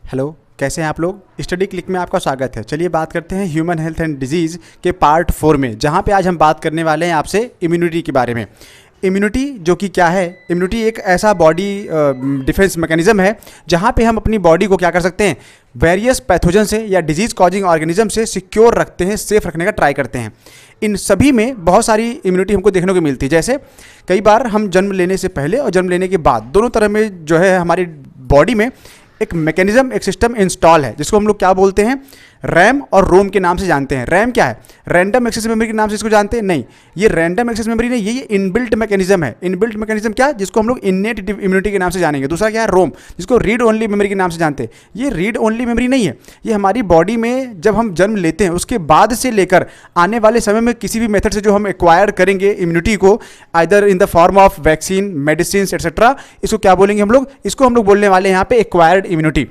Hello, कैसे हैं आप लोग। स्टडी क्लिक में आपका स्वागत है। चलिए बात करते हैं ह्यूमन हेल्थ एंड डिजीज़ के पार्ट 4 में, जहां पे आज हम बात करने वाले हैं आपसे इम्यूनिटी के बारे में। इम्यूनिटी जो कि क्या है, इम्यूनिटी एक ऐसा बॉडी डिफेंस मैकेनिज्म है जहां पे हम अपनी बॉडी को क्या कर सकते हैं, वेरियस पैथोजन से या डिजीज़ कॉजिंग ऑर्गेनिज्म से सिक्योर रखते हैं, सेफ रखने का ट्राई करते हैं। इन सभी में बहुत सारी इम्यूनिटी हमको देखने को मिलती है। जैसे कई बार हम जन्म लेने से पहले और जन्म लेने के बाद दोनों तरह में जो है हमारी बॉडी में एक मैकेनिज्म, एक सिस्टम इंस्टॉल है, जिसको हम लोग क्या बोलते हैं, रैम और रोम के नाम से जानते हैं। रैम क्या है, रैंडम एक्सेस मेमोरी के नाम से इसको जानते हैं। नहीं, ये रैंडम एक्सेस मेमोरी नहीं, ये इनबिल्ट मैकेनिज्म है। इनबिल्ट मैकेनिज्म क्या, जिसको हम लोग इनेट इम्यूनिटी के नाम से जानेंगे। दूसरा क्या है, रोम, जिसको रीड ओनली मेमोरी के नाम से जानते हैं। ये रीड ओनली मेमोरी नहीं है, ये हमारी बॉडी में जब हम जन्म लेते हैं उसके बाद से लेकर आने वाले समय में किसी भी मेथड से जो हम एक्वायर करेंगे इम्यूनिटी को, either in the form of vaccine, medicine etcetera, इसको क्या बोलेंगे हम लोग, इसको हम लोग बोलने वाले हैं यहाँ पे एक्वायर्ड इम्यूनिटी।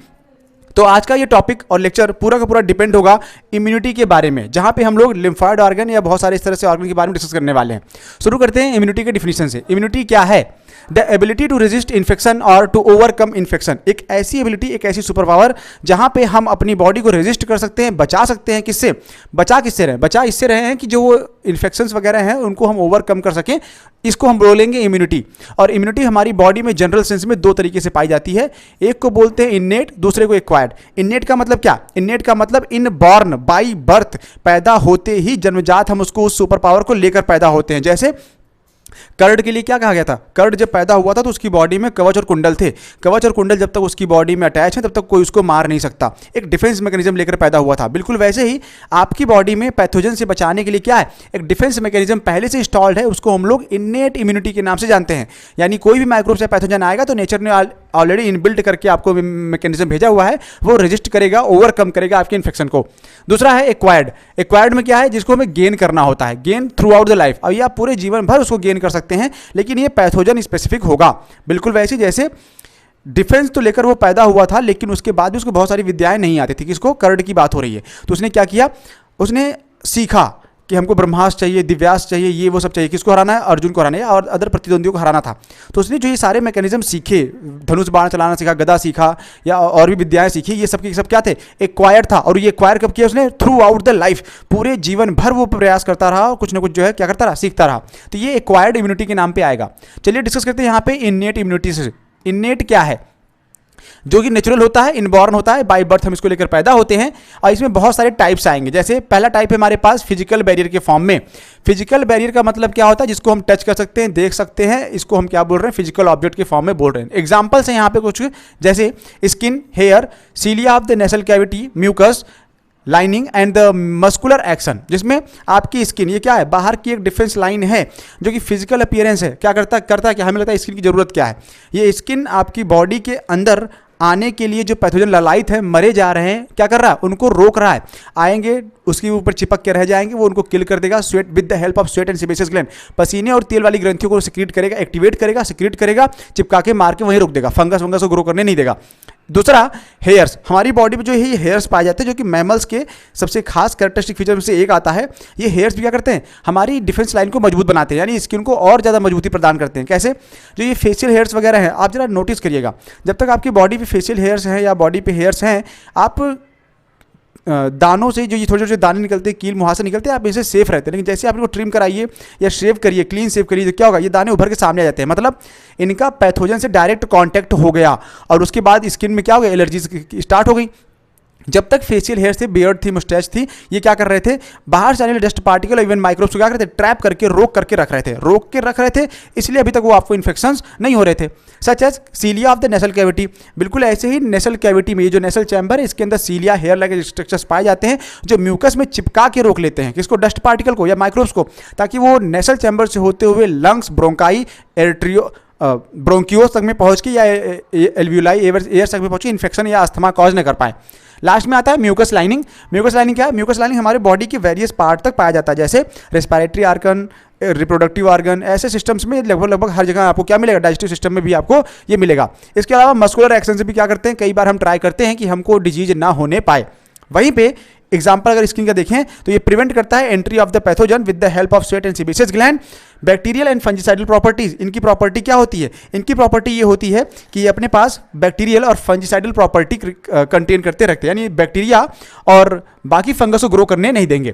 तो आज का ये टॉपिक और लेक्चर पूरा का पूरा डिपेंड होगा इम्यूनिटी के बारे में, जहां पे हम लोग लिम्फॉइड ऑर्गन या बहुत सारे इस तरह से ऑर्गन के बारे में डिस्कस करने वाले हैं। शुरू करते हैं इम्यूनिटी के डिफिनीशन से। इम्यूनिटी क्या है, the ability to resist infection और टू ओवरकम इन्फेक्शन। एक ऐसी एबिलिटी, एक ऐसी सुपर पावर जहां पे हम अपनी बॉडी को रेजिस्ट कर सकते हैं, बचा सकते हैं। किससे बचा, किससे रहे, बचा इससे रहे हैं कि जो वो इन्फेक्शंस वगैरह हैं उनको हम ओवरकम कर सकें, इसको हम बोलेंगे इम्यूनिटी। और इम्यूनिटी हमारी बॉडी में जनरल सेंस में दो तरीके से पाई जाती है, एक को बोलते हैं इन्नेट, दूसरे को एक्वायर्ड। इन्नेट का मतलब क्या, इन्नेट का मतलब इन बॉर्न, बाई बर्थ, पैदा होते ही जन्मजात हम उसको उस सुपर पावर को लेकर पैदा होते हैं। जैसे कर्ड के लिए क्या कहा गया था, कर्ड जब पैदा हुआ था तो उसकी बॉडी में कवच और कुंडल थे। कवच और कुंडल जब तक उसकी बॉडी में अटैच है तब तक कोई उसको मार नहीं सकता, एक डिफेंस मैकेनिज्म लेकर पैदा हुआ था। बिल्कुल वैसे ही आपकी बॉडी में पैथोजन से बचाने के लिए क्या है, एक डिफेंस मैकेनिज्म पहले से इंस्टॉल्ड है, उसको हम लोग इन्नेट इम्यूनिटी के नाम से जानते हैं। यानी कोई भी माइक्रोब से पैथोजन आएगा तो नेचर ने ऑलरेडी इनबिल्ट करके आपको मैकेनिज्म भेजा हुआ है, वो रेजिस्ट करेगा, ओवरकम करेगा आपके इन्फेक्शन को। दूसरा है एक्वायर्ड। एक्वायर्ड में क्या है, जिसको हमें गेन करना होता है, gain through out the life. अब ये आप पूरे जीवन भर उसको गेन कर सकते हैं, लेकिन ये पैथोजन स्पेसिफिक होगा। बिल्कुल वैसे जैसे डिफेंस तो लेकर वो पैदा हुआ था, लेकिन उसके बाद भी उसको बहुत सारी विद्याएं नहीं आती थी। किसको, कर्ड की बात हो रही है। तो उसने क्या किया, उसने सीखा कि हमको ब्रह्मास्त्र चाहिए, दिव्यास्त्र चाहिए, ये वो सब चाहिए। किसको हराना है, अर्जुन को हराना है और अदर प्रतिद्वंदियों को हराना था। तो उसने जो ये सारे मैकेनिज्म सीखे, धनुष बाण चलाना सीखा, गदा सीखा या और भी विद्याएं सीखी, ये सब के सब क्या थे, एक्वायर्ड था। और ये एक्वायर कब किया उसने, थ्रू आउट द लाइफ, पूरे जीवन भर वो प्रयास करता रहा और कुछ ना कुछ जो है क्या करता रहा, सीखता रहा। तो ये एक्वायर्ड इम्यूनिटी के नाम पे आएगा। चलिए डिस्कस करते हैं यहाँ पे इन्नेट इम्यूनिटी से। इन्नेट क्या है, जो कि नेचुरल होता है, इनबॉर्न होता है, बाय बर्थ हम इसको लेकर पैदा होते हैं। और इसमें बहुत सारे टाइप्स आएंगे। जैसे पहला टाइप है हमारे पास फिजिकल बैरियर के फॉर्म में। फिजिकल बैरियर का मतलब क्या होता है, जिसको हम टच कर सकते हैं, देख सकते हैं, इसको हम क्या बोल रहे हैं, फिजिकल ऑब्जेक्ट के फॉर्म में बोल रहे हैं। एग्जाम्पल्स हैं यहाँ पे कुछ, जैसे skin, hair, cilia of the nasal cavity, mucus, lining and the muscular action. जिसमें आपकी स्किन, ये क्या है, बाहर की एक डिफेंस लाइन है जो कि फिजिकल अपीयरेंस है। क्या करता है क्या, हमें लगता है स्किन की जरूरत क्या है, ये स्किन आपकी बॉडी के अंदर आने के लिए जो पैथोजन ललायत है, मरे जा रहे हैं, क्या कर रहा है, उनको रोक रहा है। आएंगे उसके ऊपर चिपक के रह जाएंगे, वो उनको किल कर देगा। Sweat with the help of sweat and sebaceous gland, पसीने और तेल वाली ग्रंथियों को सिक्रीट करेगा, एक्टिवेट करेगा, सिक्रीट करेगा, चिपका के मार के वहीं रोक देगा, फंगस को ग्रो करने नहीं देगा। दूसरा हेयर्स, हमारी बॉडी में जो है हेयर्स पाए जाते हैं, जो कि मैमल्स के सबसे खास कैरेक्टरिस्टिक फीचर में से एक आता है। ये हेयर्स भी क्या करते हैं, हमारी डिफेंस लाइन को मजबूत बनाते हैं, यानी स्किन को और ज़्यादा मजबूती प्रदान करते हैं। कैसे, जो ये फेशियल हेयर्स वगैरह हैं, आप जरा नोटिस करिएगा, जब तक आपकी बॉडी पे फेशियल हेयर्स हैं या बॉडी पे हेयर्स हैं, आप दानों से जो ये छोटे छोटे दाने निकलते हैं, कील मुहासे निकलते हैं, आप इसे सेफ रहते हैं। लेकिन जैसे आप इनको ट्रिम कराइए या शेव करिए, क्लीन शेव करिए, तो क्या होगा, ये दाने उभर के सामने आ जाते हैं। मतलब इनका पैथोजन से डायरेक्ट कांटेक्ट हो गया और उसके बाद स्किन में क्या हो गया, एलर्जी स्टार्ट हो गई। जब तक फेशियल हेयर थे, बियर्ड थी, मुस्टैच थी, ये क्या कर रहे थे, बाहर से आने वाले डस्ट पार्टिकल, इवन माइक्रोब्स को क्या करते थे, ट्रैप करके रोक करके रख रहे थे, इसलिए अभी तक वो आपको इन्फेक्शंस नहीं हो रहे थे। Such as cilia of the nasal cavity, बिल्कुल ऐसे ही नेसल कैविटी में ये जो नेसल चैम्बर है, इसके अंदर सीलिया हेयर लाइक स्ट्रक्चर्स पाए जाते हैं, जो म्यूकस में चिपका के रोक लेते हैं, किसको, डस्ट पार्टिकल को या माइक्रोब्स को, ताकि वो नेसल चैम्बर से होते हुए लंग्स, ब्रोंकाई, एर्ट्रियो, ब्रोंकियोस तक में पहुंच के या एल्व्यूलाई, एयर्स तक में पहुंच के इन्फेक्शन या अस्थमा कॉज न कर पाए। लास्ट में आता है म्यूकस लाइनिंग। म्यूकस लाइनिंग क्या है, म्यूकस लाइनिंग हमारे बॉडी के वेरियस पार्ट तक पाया जाता है, जैसे रेस्पिरेटरी ऑर्गन, रिप्रोडक्टिव ऑर्गन, ऐसे सिस्टम्स में लगभग हर जगह आपको क्या मिलेगा, डाइजेस्टिव सिस्टम में भी आपको ये मिलेगा। इसके अलावा मस्कुलर एक्शन से भी क्या करते हैं, कई बार हम ट्राई करते हैं कि हमको डिजीज ना होने पाए। वहीं पे एग्जाम्पल अगर स्किन का देखें तो ये प्रिवेंट करता है entry of the pathogen with the help of sweat and sebaceous gland. Bacterial and fungicidal properties, इनकी प्रॉपर्टी क्या होती है? इनकी प्रॉपर्टी ये होती है कि ये अपने पास बैक्टीरियल और फंजिसाइडल प्रॉपर्टी कंटेन करते रखते हैं, यानी बैक्टीरिया और बाकी फंगस को ग्रो करने नहीं देंगे।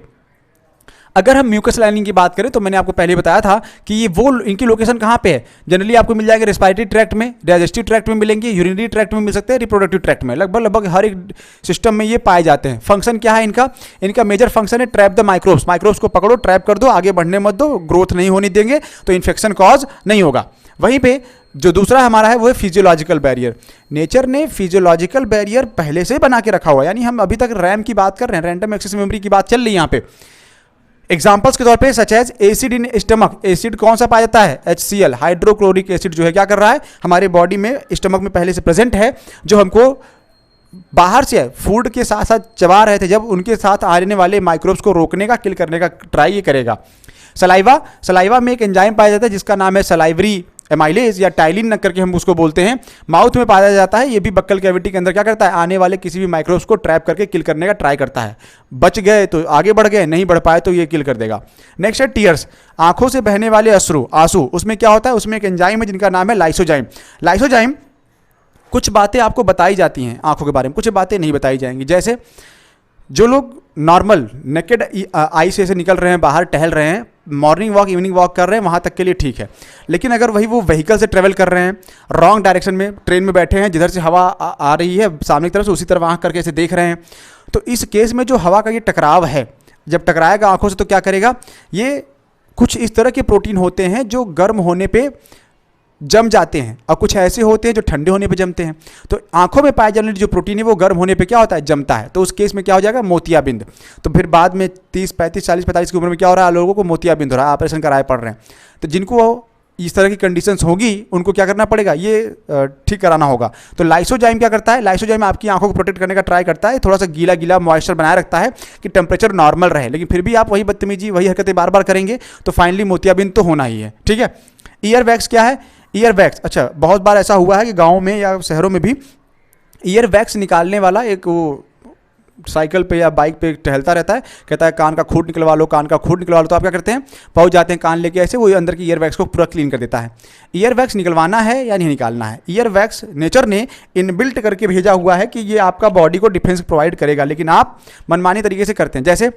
अगर हम म्यूकस लाइनिंग की बात करें तो मैंने आपको पहले बताया था कि ये वो इनकी लोकेशन कहाँ पे है। जनरली आपको मिल जाएगा रेस्पिरेटरी ट्रैक्ट में, डाइजेस्टिव ट्रैक्ट में मिलेंगे, यूरिनरी ट्रैक्ट में मिल सकते हैं, रिप्रोडक्टिव ट्रैक्ट में, लगभग हर एक सिस्टम में ये पाए जाते हैं। फंक्शन क्या है इनका? इनका मेजर फंक्शन है ट्रैप द माइक्रोब्स। माइक्रोब्स को पकड़ो, ट्रैप कर दो, आगे बढ़ने मत दो, ग्रोथ नहीं होने देंगे तो इन्फेक्शन कॉज नहीं होगा। वहीं पे जो दूसरा हमारा है वो है फिजियोलॉजिकल बैरियर। नेचर ने फिजियोलॉजिकल बैरियर पहले से बना के रखा हुआ है, यानी हम अभी तक रैम की बात कर रहे हैं, रैंडम एक्सेस मेमोरी की बात चल रही है यहाँ पे। एग्जाम्पल्स के तौर पे such as acid in stomach, acid कौन सा पाया जाता है? HCl, हाइड्रोक्लोरिक एसिड जो है क्या कर रहा है हमारे बॉडी में, स्टमक में पहले से प्रेजेंट है, जो हमको बाहर से फूड के साथ साथ चबा रहे थे, जब उनके साथ आने वाले माइक्रोब्स को रोकने का, किल करने का ट्राई ये करेगा। सलाइवा में एक एंजाइम पाया जाता है जिसका नाम है सलाइवरी एमाइलेज या टाइलिन करके हम उसको बोलते हैं, माउथ में पाया जाता है। ये भी बक्कल कैविटी के अंदर क्या करता है? आने वाले किसी भी माइक्रोब्स को ट्रैप करके किल करने का ट्राई करता है। बच गए तो आगे बढ़ गए, नहीं बढ़ पाए तो ये किल कर देगा। नेक्स्ट है टीयर्स, आंखों से बहने वाले आंसू। उसमें क्या होता है? उसमें एक एंजाइम है जिनका नाम है लाइसोजाइम। कुछ बातें आपको बताई जाती हैं आंखों के बारे में, कुछ बातें नहीं बताई जाएंगी। जैसे जो लोग नॉर्मल नेकेड आई से निकल रहे हैं, बाहर टहल रहे हैं, मॉर्निंग वॉक इवनिंग वॉक कर रहे हैं, वहाँ तक के लिए ठीक है। लेकिन अगर वही वो व्हीकल से ट्रेवल कर रहे हैं, रॉन्ग डायरेक्शन में ट्रेन में बैठे हैं, जिधर से हवा आ रही है सामने की तरफ से, उसी तरफ आँख करके ऐसे देख रहे हैं, तो इस केस में जो हवा का ये टकराव है, जब टकराएगा आँखों से तो क्या करेगा? ये कुछ इस तरह के प्रोटीन होते हैं जो गर्म होने पे जम जाते हैं, और कुछ ऐसे होते हैं जो ठंडे होने पे जमते हैं। तो आंखों में पाए जाने वाले जो प्रोटीन है वो गर्म होने पे क्या होता है? जमता है। तो उस केस में क्या हो जाएगा? मोतियाबिंद। तो फिर बाद में 30, 35, 40, 45 की उम्र में क्या हो रहा है? लोगों को मोतियाबिंद हो रहा है, ऑपरेशन कराए पड़ रहे हैं। तो जिनको इस तरह की कंडीशंस होगी उनको क्या करना पड़ेगा? ये ठीक कराना होगा। तो लाइसोजाइम क्या करता है? लाइसोजाइम आपकी आंखों को प्रोटेक्ट करने का ट्राई करता है, थोड़ा सा गीला गीला मॉइस्चर बनाए रखता है कि टेम्परेचर नॉर्मल रहे। लेकिन फिर भी आप वही बदतमीजी, वही हरकतें बार बार करेंगे तो फाइनली मोतियाबिंद तो होना ही है। ठीक है। ईयर वैक्स क्या है? ईयर वैक्स, अच्छा, बहुत बार ऐसा हुआ है कि गाँव में या शहरों में भी ईयर वैक्स निकालने वाला एक वो साइकिल पे या बाइक पे टहलता रहता है, कहता है कान का खूट निकलवा लो, कान का खूट निकलवा लो। तो आप क्या करते हैं? पहुंच जाते हैं कान लेके, ऐसे वो अंदर की ईयर वैक्स को पूरा क्लीन कर देता है। ईयर वैक्स निकलवाना है या नहीं निकालना है? ईयर वैक्स नेचर ने इनबिल्ट करके भेजा हुआ है कि ये आपका बॉडी को डिफेंस प्रोवाइड करेगा, लेकिन आप मनमानी तरीके से करते हैं। जैसे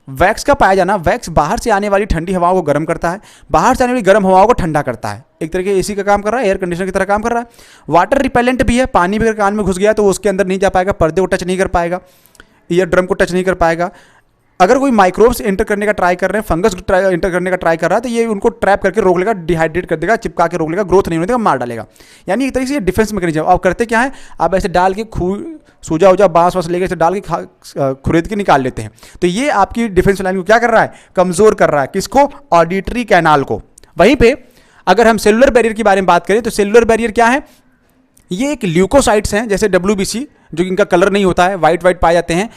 वैक्स का पाया जाना, वैक्स बाहर से आने वाली ठंडी हवाओं को गर्म करता है, बाहर से आने वाली गर्म हवाओं को ठंडा करता है। एक तरह के एसी का काम कर रहा है, एयर कंडीशनर की तरह काम कर रहा है। वाटर रिपेलेंट भी है, पानी भी अगर कान में घुस गया तो वो उसके अंदर नहीं जा पाएगा, पर्दे को टच नहीं कर पाएगा, ईयर ड्रम को टच नहीं कर पाएगा। अगर कोई माइक्रोब्स एंटर करने का ट्राई कर रहे हैं, फंगस एंटर करने का ट्राई कर रहा है, तो ये उनको ट्रैप करके रोक लेगा, डिहाइड्रेट कर देगा, चिपका के रोक लेगा, ग्रोथ नहीं होने देगा, मार डालेगा। यानी एक तरीके से ये डिफेंस मैकेनिज्म। आप करते क्या है? आप ऐसे डाल के सूजा उजा बांस वास लेके ऐसे डाल के खुरेद के निकाल लेते हैं। तो ये आपकी डिफेंस लाइन को क्या कर रहा है? कमजोर कर रहा है। किसको? ऑडिटरी कैनाल को। वहीं पे अगर हम सेलुलर बैरियर के बारे में बात करें तो सेलुलर बैरियर क्या है? ये एक ल्यूकोसाइट्स हैं, जैसे WBC, जो कि इनका कलर नहीं होता है, वाइट वाइट पाए जाते हैं।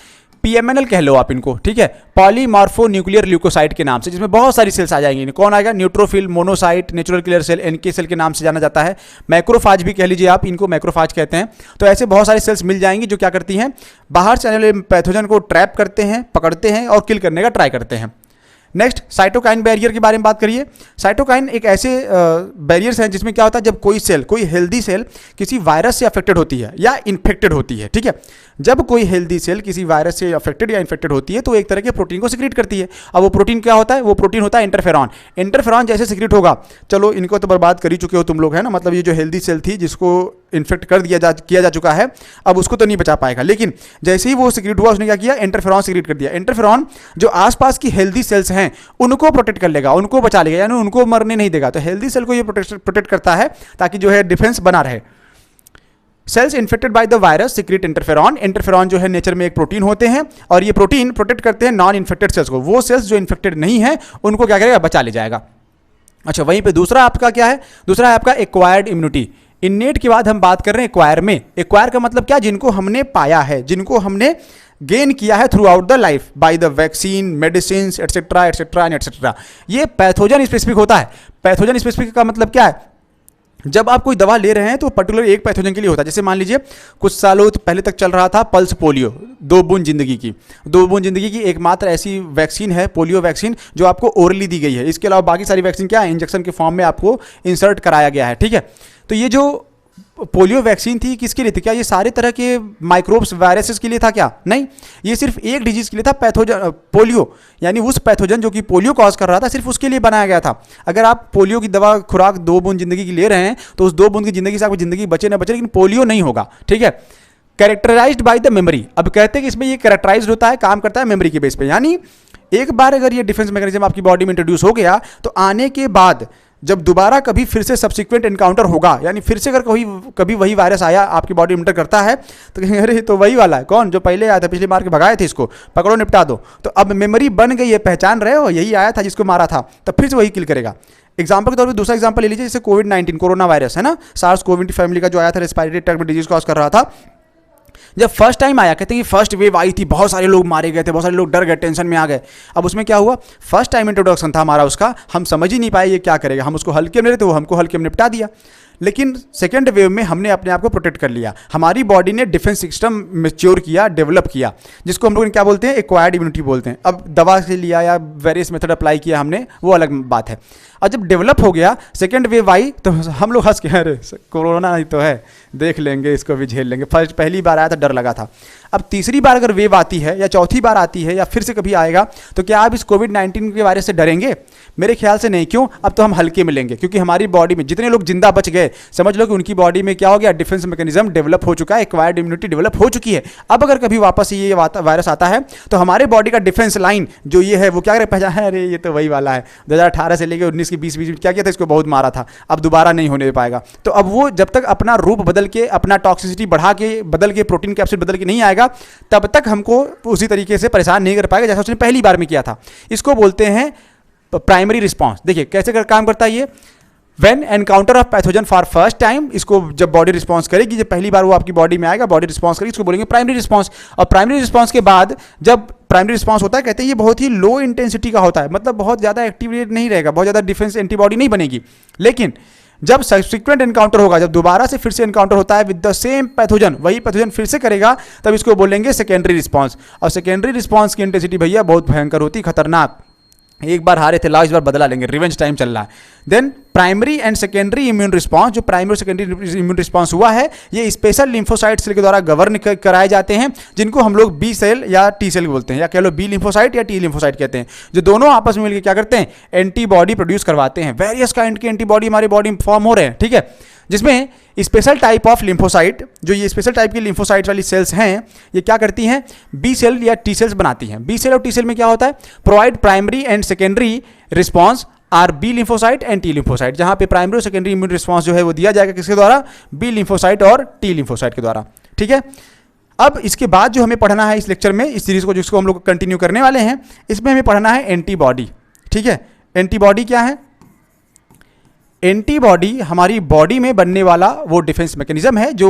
PMNL कह लो आप इनको, ठीक है, पॉलीमॉर्फो न्यूक्लियर ल्यूकोसाइट के नाम से, जिसमें बहुत सारी सेल्स आ जाएंगी। कौन आएगा? Neutrophil, monocyte, natural killer cell, NK cell के नाम से जाना जाता है। मैक्रोफाज भी कह लीजिए आप, इनको मैक्रोफाज कहते हैं। तो ऐसे बहुत सारी सेल्स मिल जाएंगी जो क्या करती हैं? बाहर से आने वाले पैथोजन को ट्रैप करते हैं, पकड़ते हैं और किल करने का ट्राई करते हैं। नेक्स्ट, साइटोकाइन बैरियर के बारे में बात करिए। साइटोकाइन एक ऐसे बैरियर्स हैं जिसमें क्या होता है? जब कोई सेल, कोई हेल्दी सेल किसी वायरस से अफेक्टेड होती है या इन्फेक्टेड होती है, ठीक है, जब कोई हेल्दी सेल किसी वायरस से अफेक्टेड या इन्फेक्टेड होती है तो एक तरह के प्रोटीन को सिक्रीट करती है। अब वो प्रोटीन क्या होता है? वो प्रोटीन होता है इंटरफेरॉन। इंटरफेरॉन जैसे सिक्रीट होगा, चलो इनको तो बर्बाद कर ही चुके हो तुम लोग, है ना, मतलब ये जो हेल्दी सेल थी जिसको इन्फेक्ट कर किया जा चुका है, अब उसको तो नहीं बचा पाएगा। लेकिन जैसे ही वो सिक्रीट हुआ, उसने क्या किया? इंटरफेरॉन सिक्रीट कर दिया। इंटरफेरॉन जो आसपास की हेल्दी सेल्स हैं उनको प्रोटेक्ट कर लेगा, उनको बचा लेगा, यानी उनको मरने नहीं देगा। तो हेल्दी सेल को ये प्रोटेक्ट करता है ताकि जो है डिफेंस बना रहे। Cells infected by the virus secrete interferon. Interferon जो है नेचर में एक प्रोटीन होते हैं और ये प्रोटीन प्रोटेक्ट करते हैं नॉन इन्फेक्टेड सेल्स को। वो सेल्स जो इन्फेक्टेड नहीं है उनको क्या करेगा? बचा ले जाएगा। अच्छा, वहीं पे दूसरा आपका क्या है? दूसरा है आपका एक्वायर्ड इम्यूनिटी। इननेट के बाद हम बात कर रहे हैं एक्वायर में। एक्वायर का मतलब क्या? जिनको हमने पाया है, जिनको हमने गेन किया है through out the life by the vaccine, medicine, etcetera etcetera and etcetera. ये पैथोजन स्पेसिफिक होता है। पैथोजन स्पेसिफिक का मतलब क्या है? जब आप कोई दवा ले रहे हैं तो पर्टिकुलर एक पैथोजन के लिए होता है। जैसे मान लीजिए कुछ सालों पहले तक चल रहा था पल्स पोलियो, 2 बूंद जिंदगी की। 2 बूंद जिंदगी की एकमात्र ऐसी वैक्सीन है पोलियो वैक्सीन जो आपको ओरली दी गई है। इसके अलावा बाकी सारी वैक्सीन क्या है, इंजेक्शन के फॉर्म में आपको इंसर्ट कराया गया है, ठीक है। तो ये जो पोलियो वैक्सीन थी किसके लिए थी? क्या ये सारे तरह के माइक्रोब्स वायरसेस के लिए था? क्या नहीं, ये सिर्फ एक डिजीज के लिए था, पैथोजन पोलियो, यानी उस पैथोजन जो कि पोलियो कॉज कर रहा था, सिर्फ उसके लिए बनाया गया था। अगर आप पोलियो की दवा खुराक 2 बूंद जिंदगी की ले रहे हैं तो उस 2 बूंद की जिंदगी से आपकी जिंदगी बचे ना बचे, लेकिन पोलियो नहीं होगा, ठीक है। Characterised by the memory. अब कहते हैं कि इसमें ये कैरेक्टराइज्ड होता है, काम करता है मेमोरी के बेस पे, यानी एक बार अगर ये डिफेंस मैकेनिज्म आपकी बॉडी में इंट्रोड्यूस हो गया तो आने के बाद जब दोबारा कभी फिर से सब्सिक्वेंट एनकाउंटर होगा, यानी फिर से अगर कभी वही वायरस आया आपकी बॉडी में इंटर करता है तो कहेंगे अरे तो वही वाला है, कौन जो पहले आया था, पिछले मार के भगाए थे, इसको पकड़ो निपटा दो। तो अब मेमोरी बन गई है, पहचान रहे हो यही आया था जिसको मारा था, तब फिर से वही किल करेगा। एग्जाम्पल के तौर पर दूसरा एग्जाम्पल ले लीजिए, जैसे कोविड-19 कोरोना वायरस है ना, सार्स कोविड फैमिली का जो आया था, रेस्पिरेटरी ट्रैक्ट डिजीज कॉज कर रहा था। जब फर्स्ट टाइम आया, कहते हैं कि फर्स्ट वेव आई थी, बहुत सारे लोग मारे गए थे, बहुत सारे लोग डर गए, टेंशन में आ गए। अब उसमें क्या हुआ, फर्स्ट टाइम इंट्रोडक्शन था हमारा उसका, हम समझ ही नहीं पाए ये क्या करेगा, हम उसको हल्के में ले, तो वो हमको हल्के में निपटा दिया। लेकिन सेकेंड वेव में हमने अपने आप को प्रोटेक्ट कर लिया, हमारी बॉडी ने डिफेंस सिस्टम मैच्योर किया, डेवलप किया, जिसको हम लोग क्या बोलते हैं, एक्वायर्ड इम्यूनिटी बोलते हैं। अब दवा से लिया या वेरियस मेथड अप्लाई किया हमने, वो अलग बात है। और जब डेवलप हो गया, सेकेंड वेव आई, तो हम लोग हंस के अरे कोरोना ही तो है, देख लेंगे, इसको भी झेल लेंगे। फर्स्ट पहली बार आया था, डर लगा था। अब तीसरी बार अगर वेव आती है या चौथी बार आती है या फिर से कभी आएगा, तो क्या आप इस कोविड-19 के वायरस से डरेंगे? मेरे ख्याल से नहीं। क्यों? अब तो हम हल्के में लेंगे, क्योंकि हमारी बॉडी में जितने लोग जिंदा बच गए, समझ लो कि उनकी बॉडी में क्या हो गया, डिफेंस मैकेनिज्म डेवलप हो चुका है, एक्वायर्ड इम्यूनिटी डेवलप हो चुकी है। अब अगर कभी वापस ये वायरस आता है तो हमारे बॉडी का डिफेंस लाइन जो ये है वो क्या करे, पहचान है, अरे ये तो वही वाला है, 2018 से लेकर 19 के 20 बीच में क्या किया था, इसको बहुत मारा था, अब दोबारा नहीं होने पाएगा। तो अब वो जब तक अपना रूप बदल के, अपना टॉक्सिसिटी बढ़ा के, बदल के, प्रोटीन कैप्सिड बदल के नहीं आएगा, तब तक हमको उसी तरीके से परेशान नहीं कर पाएगा जैसा उसने पहली बार में किया था। इसको बोलते हैं प्राइमरी रिस्पॉन्स। देखिए कैसे काम करता है ये, when encounter of pathogen for first time, इसको जब बॉडी रिस्पॉन्स करेगी, जब पहली बार वो आपकी बॉडी में आएगा, बॉडी रिस्पॉन्स करेगी, इसको बोलेंगे प्राइमरी रिस्पॉन्स। और प्राइमरी रिस्पॉन्स के बाद जब प्राइमरी रिस्पॉन्स होता है, कहते हैं ये बहुत ही लो इंटेंसिटी का होता है, मतलब बहुत ज़्यादा एक्टिवेट नहीं रहेगा, बहुत ज़्यादा डिफेंस एंटीबॉडी नहीं बनेगी। लेकिन जब सब्सिक्वेंट एनकाउंटर होगा, जब दोबारा से फिर से एनकाउंटर होता है विद द सेम पैथोजन, वही पैथोजन फिर से करेगा, तब इसको बोलेंगे सेकेंडरी रिस्पॉन्स। और सेकेंडरी रिस्पॉन्स की इंटेंसिटी भैया बहुत भयंकर होती, खतरनाक। एक बार हारे थे, लास्ट बार बदला लेंगे, रिवेंज टाइम चल रहा है। Then primary and secondary immune response, जो प्राइमरी और सेकेंडरी इम्यून रिस्पॉन्स हुआ है, ये स्पेशल लिम्फोसाइट सेल के द्वारा गवर्न कराए जाते हैं, जिनको हम लोग बी सेल या टी सेल बोलते हैं, या कह लो बी लिम्फोसाइट या टी लिम्फोसाइट कहते हैं, जो दोनों आपस में मिलकर क्या करते हैं, एंटीबॉडी प्रोड्यूस करवाते हैं। वेरियस काइंड के एंटीबॉडी हमारी बॉडी में फॉर्म हो रहे हैं, ठीक है, जिसमें स्पेशल टाइप ऑफ लिम्फोसाइट, जो ये स्पेशल टाइप की लिम्फोसाइट वाली सेल्स हैं, ये क्या करती हैं, बी सेल या टी सेल्स बनाती हैं। बी सेल और टी सेल में क्या होता है, provide primary and secondary response are B lymphocyte and T lymphocyte, जहां पे प्राइमरी और सेकेंडरी इम्यून रिस्पॉन्स जो है वो दिया जाएगा किसके द्वारा, बी लिम्फोसाइट और टी लिम्फोसाइट के द्वारा, ठीक है। अब इसके बाद जो हमें पढ़ना है इस लेक्चर में, इस सीरीज को जिसको हम लोग कंटिन्यू करने वाले हैं, इसमें हमें पढ़ना है एंटीबॉडी, ठीक है। एंटीबॉडी क्या है, एंटीबॉडी हमारी बॉडी में बनने वाला वो डिफेंस मैकेनिज्म है जो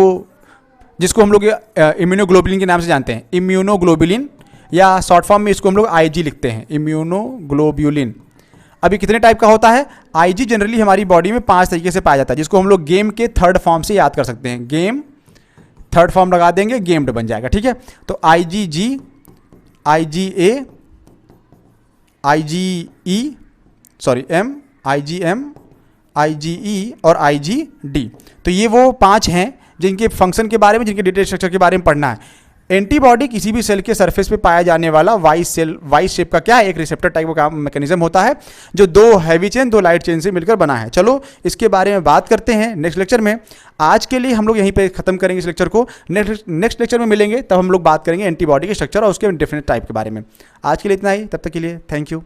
जिसको हम लोग इम्यूनोग्लोबुलिन के नाम से जानते हैं, इम्यूनोग्लोबुलिन, या शॉर्ट फॉर्म में इसको हम लोग आईजी लिखते हैं, इम्यूनोग्लोबुलिन। अभी कितने टाइप का होता है, आईजी जनरली हमारी बॉडी में 5 तरीके से पाया जाता है, जिसको हम लोग गेम के थर्ड फॉर्म से याद कर सकते हैं। गेम थर्ड फॉर्म लगा देंगे, गेम्ड बन जाएगा, ठीक है। तो IgG, IgA, IgE, sorry M, IgM, IgE और आईजीडी। तो ये वो 5 हैं जिनके फंक्शन के बारे में, जिनके डिटेल स्ट्रक्चर के बारे में पढ़ना है। एंटीबॉडी किसी भी सेल के सरफेस पे पाया जाने वाला वाई शेप का क्या है, एक रिसेप्टर टाइप का मैकेनिज्म होता है, जो 2 हैवी चेन 2 लाइट चेन से मिलकर बना है। चलो इसके बारे में बात करते हैं नेक्स्ट लेक्चर में। आज के लिए हम लोग यहीं पे खत्म करेंगे इस लेक्चर को, नेक्स्ट लेक्चर में मिलेंगे, तब हम लोग बात करेंगे एंटीबॉडी के स्ट्रक्चर और उसके डिफरेंट टाइप के बारे में। आज के लिए इतना ही, तब तक के लिए थैंक यू।